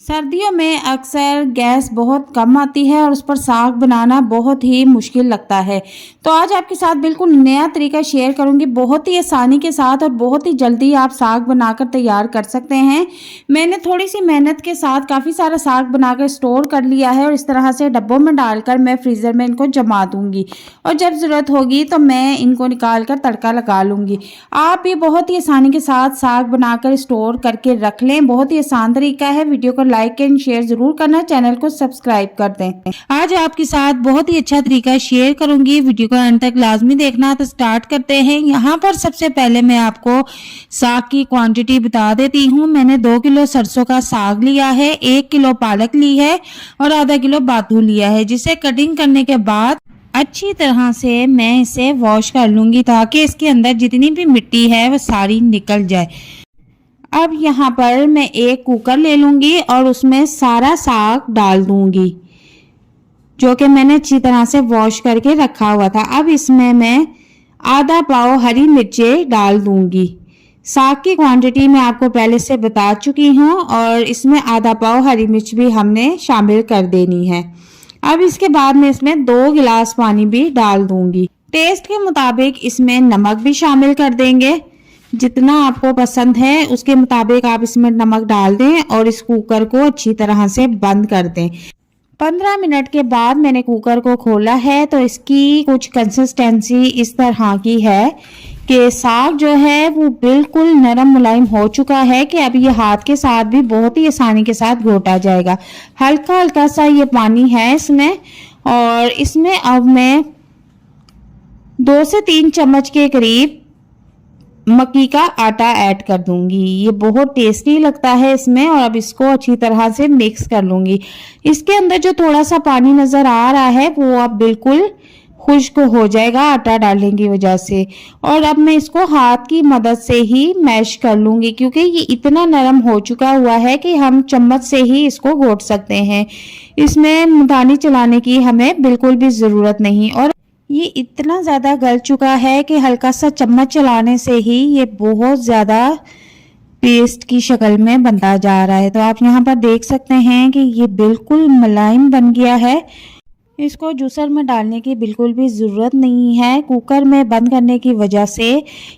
सर्दियों में अक्सर गैस बहुत कम आती है और उस पर साग बनाना बहुत ही मुश्किल लगता है। तो आज आपके साथ बिल्कुल नया तरीका शेयर करूंगी, बहुत ही आसानी के साथ और बहुत ही जल्दी आप साग बनाकर तैयार कर सकते हैं। मैंने थोड़ी सी मेहनत के साथ काफ़ी सारा साग बनाकर स्टोर कर लिया है और इस तरह से डब्बों में डालकर मैं फ्रीज़र में इनको जमा दूंगी और जब ज़रूरत होगी तो मैं इनको निकाल कर तड़का लगा लूँगी। आप भी बहुत ही आसानी के साथ साग बनाकर स्टोर करके रख लें। बहुत ही आसान तरीका है। वीडियो को लाइक एंड शेयर जरूर करना, चैनल को सब्सक्राइब कर दें। आज आपके साथ बहुत ही अच्छा तरीका शेयर करूंगी, वीडियो को अंत तक लाजमी देखना। तो स्टार्ट करते हैं। यहाँ पर सबसे पहले मैं आपको साग की क्वांटिटी बता देती हूँ। मैंने 2 किलो सरसों का साग लिया है, 1 किलो पालक ली है और आधा किलो बाथू लिया है, जिसे कटिंग करने के बाद अच्छी तरह से मैं इसे वॉश कर लूंगी ताकि इसके अंदर जितनी भी मिट्टी है वो सारी निकल जाए। अब यहाँ पर मैं एक कुकर ले लूँगी और उसमें सारा साग डाल दूँगी जो कि मैंने अच्छी तरह से वॉश करके रखा हुआ था। अब इसमें मैं आधा पाव हरी मिर्चें डाल दूँगी। साग की क्वांटिटी मैं आपको पहले से बता चुकी हूँ और इसमें आधा पाव हरी मिर्च भी हमने शामिल कर देनी है। अब इसके बाद मैं इसमें 2 गिलास पानी भी डाल दूँगी। टेस्ट के मुताबिक इसमें नमक भी शामिल कर देंगे। जितना आपको पसंद है उसके मुताबिक आप इसमें नमक डाल दें और इस कुकर को अच्छी तरह से बंद कर दें। 15 मिनट के बाद मैंने कुकर को खोला है तो इसकी कुछ कंसिस्टेंसी इस तरह की है कि साग जो है वो बिल्कुल नरम मुलायम हो चुका है कि अब ये हाथ के साथ भी बहुत ही आसानी के साथ घोटा जाएगा। हल्का हल्का सा ये पानी है इसमें और इसमें अब मैं 2 से 3 चम्मच के करीब मक्की का आटा ऐड कर दूंगी। ये बहुत टेस्टी लगता है इसमें और अब इसको अच्छी तरह से मिक्स कर लूंगी। इसके अंदर जो थोड़ा सा पानी नजर आ रहा है वो अब बिल्कुल खुश्क हो जाएगा आटा डालने की वजह से। और अब मैं इसको हाथ की मदद से ही मैश कर लूंगी क्योंकि ये इतना नरम हो चुका हुआ है कि हम चम्मच से ही इसको घोट सकते हैं। इसमें मुदानी चलाने की हमें बिल्कुल भी ज़रूरत नहीं और ये इतना ज़्यादा गल चुका है कि हल्का सा चम्मच चलाने से ही ये बहुत ज़्यादा पेस्ट की शक्ल में बनता जा रहा है। तो आप यहाँ पर देख सकते हैं कि ये बिल्कुल मुलायम बन गया है। इसको जूसर में डालने की बिल्कुल भी ज़रूरत नहीं है। कुकर में बंद करने की वजह से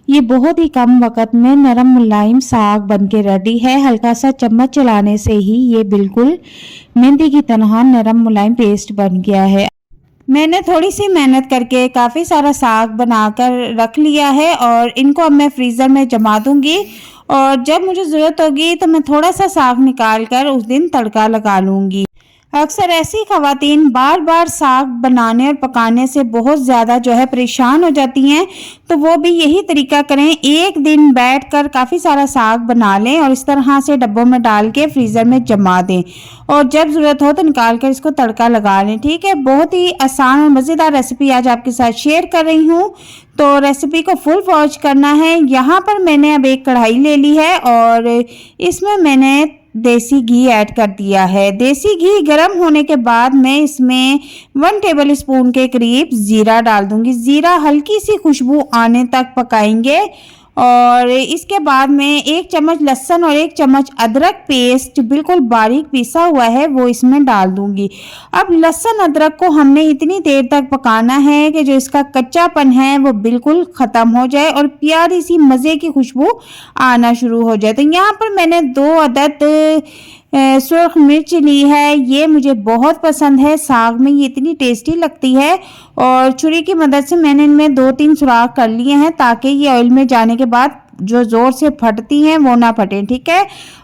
ये बहुत ही कम वक्त में नरम मुलायम साग बन के रेडी है। हल्का सा चम्मच चलाने से ही ये बिल्कुल मेहंदी की तरह नरम मुलायम पेस्ट बन गया है। मैंने थोड़ी सी मेहनत करके काफ़ी सारा साग बनाकर रख लिया है और इनको अब मैं फ्रीज़र में जमा दूंगी और जब मुझे ज़रूरत होगी तो मैं थोड़ा सा साग निकाल कर उस दिन तड़का लगा लूँगी। अक्सर ऐसी ख़वातीन बार बार साग बनाने और पकाने से बहुत ज़्यादा जो है परेशान हो जाती हैं, तो वो भी यही तरीका करें। एक दिन बैठकर काफ़ी सारा साग बना लें और इस तरह से डब्बों में डाल के फ्रीज़र में जमा दें और जब ज़रूरत हो तो निकाल कर इसको तड़का लगा लें। ठीक है, बहुत ही आसान और मज़ेदार रेसिपी आज आपके साथ शेयर कर रही हूँ, तो रेसिपी को फुल वॉच करना है। यहाँ पर मैंने अब एक कढ़ाई ले ली है और इसमें मैंने देसी घी ऐड कर दिया है। देसी घी गर्म होने के बाद मैं इसमें 1 टेबल स्पून के करीब ज़ीरा डाल दूंगी। ज़ीरा हल्की सी खुशबू आने तक पकाएंगे और इसके बाद मैं 1 चम्मच लहसुन और 1 चम्मच अदरक पेस्ट बिल्कुल बारीक पिसा हुआ है वो इसमें डाल दूंगी। अब लहसुन अदरक को हमने इतनी देर तक पकाना है कि जो इसका कच्चापन है वो बिल्कुल ख़त्म हो जाए और प्यारी सी मज़े की खुशबू आना शुरू हो जाए। तो यहाँ पर मैंने 2 अदद सुर्ख मिर्च ली है। ये मुझे बहुत पसंद है साग में, ये इतनी टेस्टी लगती है और छुरी की मदद से मैंने इनमें 2-3 सुराख कर लिए हैं ताकि ये ऑयल में जाने के बाद जो ज़ोर से फटती हैं वो ना फटें। ठीक है,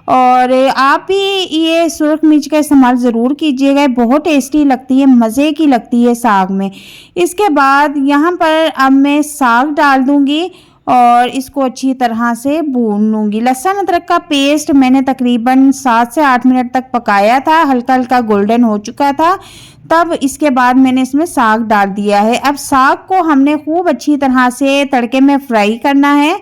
और आप भी ये सुर्ख मिर्च का इस्तेमाल ज़रूर कीजिएगा, बहुत टेस्टी लगती है, मज़े की लगती है साग में। इसके बाद यहाँ पर अब मैं साग डाल दूँगी और इसको अच्छी तरह से भून लूँगी। लहसुन अदरक का पेस्ट मैंने तकरीबन 7 से 8 मिनट तक पकाया था, हल्का हल्का गोल्डन हो चुका था। तब इसके बाद मैंने इसमें साग डाल दिया है। अब साग को हमने खूब अच्छी तरह से तड़के में फ्राई करना है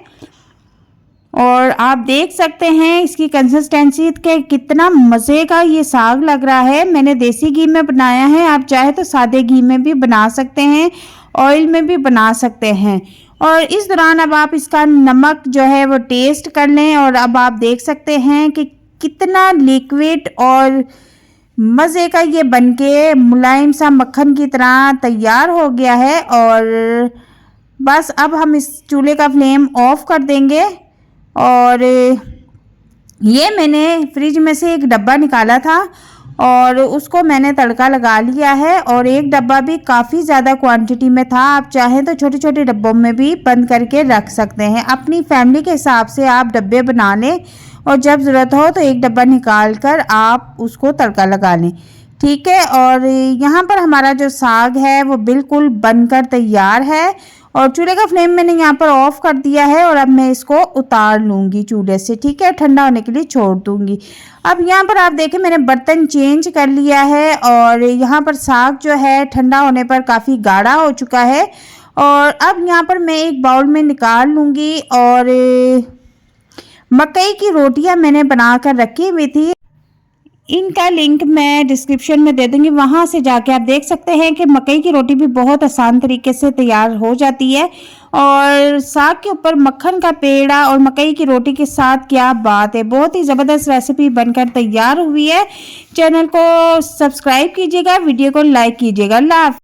और आप देख सकते हैं इसकी कंसिस्टेंसी के कितना मज़े का ये साग लग रहा है। मैंने देसी घी में बनाया है, आप चाहे तो सादे घी में भी बना सकते हैं, ऑयल में भी बना सकते हैं। और इस दौरान अब आप इसका नमक जो है वो टेस्ट कर लें और अब आप देख सकते हैं कि कितना लिक्विड और मज़े का ये बनके मुलायम सा मक्खन की तरह तैयार हो गया है। और बस अब हम इस चूल्हे का फ्लेम ऑफ कर देंगे। और ये मैंने फ्रिज में से एक डब्बा निकाला था और उसको मैंने तड़का लगा लिया है। और एक डब्बा भी काफ़ी ज़्यादा क्वांटिटी में था, आप चाहें तो छोटे छोटे डब्बों में भी बंद करके रख सकते हैं। अपनी फैमिली के हिसाब से आप डब्बे बना लें और जब ज़रूरत हो तो एक डब्बा निकाल कर आप उसको तड़का लगा लें, ठीक है। और यहाँ पर हमारा जो साग है वो बिल्कुल बनकर तैयार है और चूल्हे का फ्लेम मैंने यहाँ पर ऑफ कर दिया है। और अब मैं इसको उतार लूँगी चूल्हे से, ठीक है, ठंडा होने के लिए छोड़ दूँगी। अब यहाँ पर आप देखें मैंने बर्तन चेंज कर लिया है और यहाँ पर साग जो है ठंडा होने पर काफ़ी गाढ़ा हो चुका है। और अब यहाँ पर मैं एक बाउल में निकाल लूँगी। और मकई की रोटियाँ मैंने बना कर रखी हुई थी, इनका लिंक मैं डिस्क्रिप्शन में दे दूंगी, वहां से जाके आप देख सकते हैं कि मकई की रोटी भी बहुत आसान तरीके से तैयार हो जाती है। और साग के ऊपर मक्खन का पेड़ा और मकई की रोटी के साथ क्या बात है, बहुत ही ज़बरदस्त रेसिपी बनकर तैयार हुई है। चैनल को सब्सक्राइब कीजिएगा, वीडियो को लाइक कीजिएगा। अल्लाह हाफ़िज़।